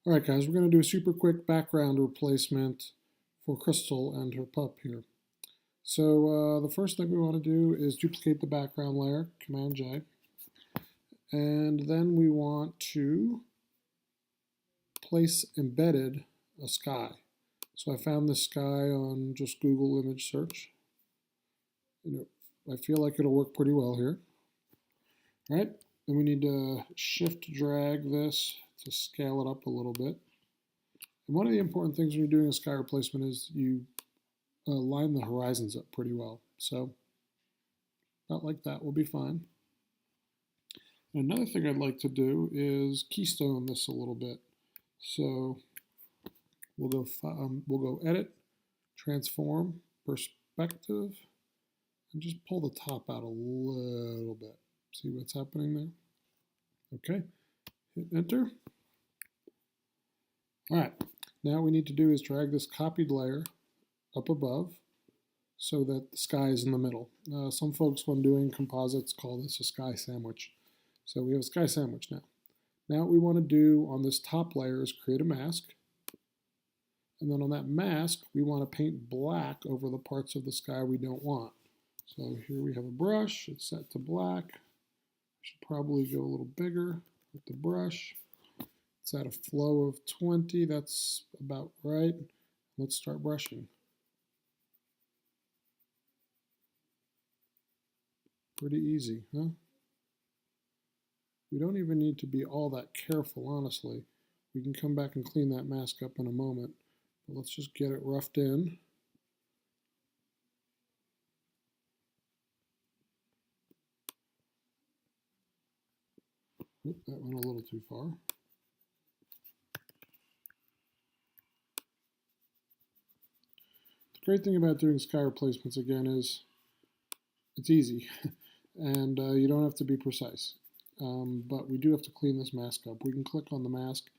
All right, guys, we're going to do a super quick background replacement for Crystal and her pup here. So the first thing we want to do is duplicate the background layer, Command J, and then we want to place embedded a sky. So I found this sky on just Google image search. I feel like it'll work pretty well here. All right, then we need to shift drag this to scale it up a little bit. And one of the important things when you're doing a sky replacement is you line the horizons up pretty well. So about like that will be fine. And another thing I'd like to do is keystone this a little bit. So we'll go Edit, Transform, Perspective, and just pull the top out a little bit. See what's happening there? Okay, hit Enter. All right, now what we need to do is drag this copied layer up above so that the sky is in the middle. Some folks, when doing composites, call this a sky sandwich. So we have a sky sandwich now. Now what we want to do on this top layer is create a mask. And then on that mask, we want to paint black over the parts of the sky we don't want. So here we have a brush. It's set to black. I should probably go a little bigger with the brush. It's at a flow of 20. That's about right. Let's start brushing. Pretty easy, huh? We don't even need to be all that careful, honestly. We can come back and clean that mask up in a moment. But let's just get it roughed in. Oop, that went a little too far. The great thing about doing sky replacements again is it's easy and you don't have to be precise. But we do have to clean this mask up. We can click on the mask,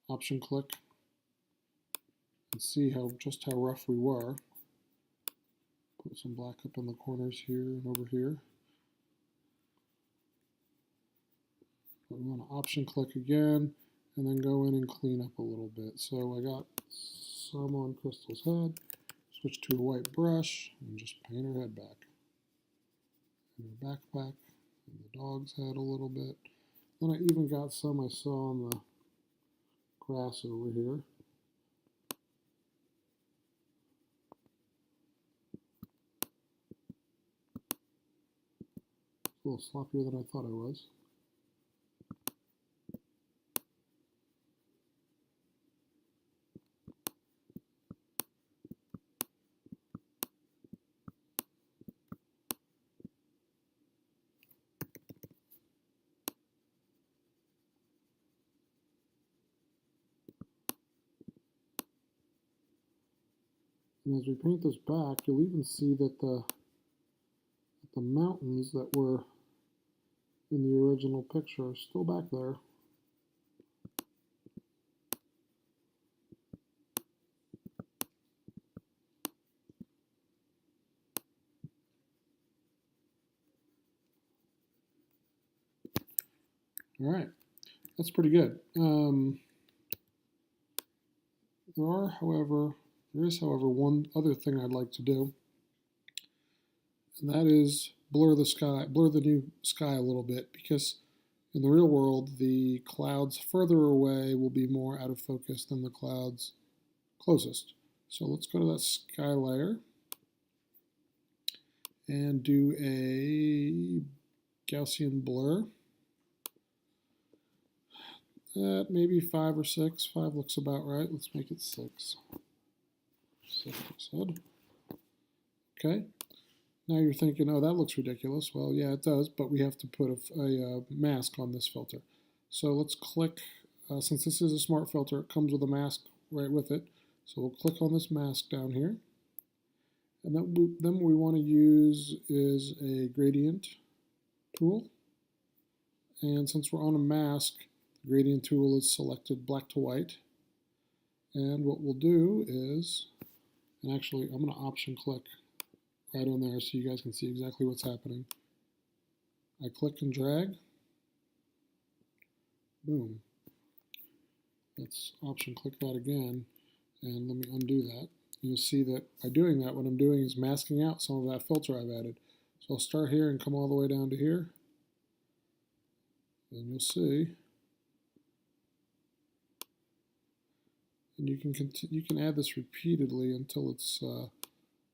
option click, and see just how rough we were. Put some black up in the corners here and over here. But we want to option click again and then go in and clean up a little bit. So I got some on Crystal's head. Switch to a white brush and just paint her head back. And her backpack and the dog's head a little bit. Then I even got some I saw on the grass over here. It's a little sloppier than I thought I was. And as we paint this back, you'll even see that the mountains that were in the original picture are still back there. All right, that's pretty good. There is, however, one other thing I'd like to do, and that is blur the new sky a little bit, because in the real world, the clouds further away will be more out of focus than the clouds closest. So let's go to that sky layer and do a Gaussian blur. Maybe 5 or 6. 5 looks about right. Let's make it 6. 6 looks good. Okay. Now you're thinking, oh, that looks ridiculous. Well, yeah, it does, but we have to put a mask on this filter. So let's click, since this is a smart filter, it comes with a mask right with it. So we'll click on this mask down here. And then what we want to use is a gradient tool. And since we're on a mask, the gradient tool is selected black to white. And what we'll do is, and actually I'm going to option click right on there so you guys can see exactly what's happening. I click and drag. Boom. Let's option click that again, and let me undo that. You'll see that by doing that, what I'm doing is masking out some of that filter I've added. So I'll start here and come all the way down to here. And you'll see. And you can add this repeatedly until it's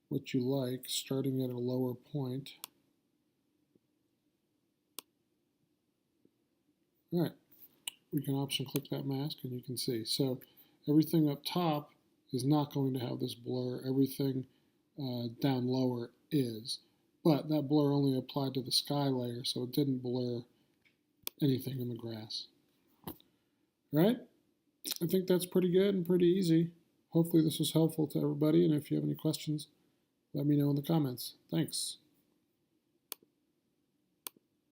what you like, starting at a lower point. All right, we can option click that mask and you can see. So everything up top is not going to have this blur. Everything down lower is. But that blur only applied to the sky layer, so it didn't blur anything in the grass. All right? I think that's pretty good and pretty easy. Hopefully this was helpful to everybody, and if you have any questions, let me know in the comments. Thanks.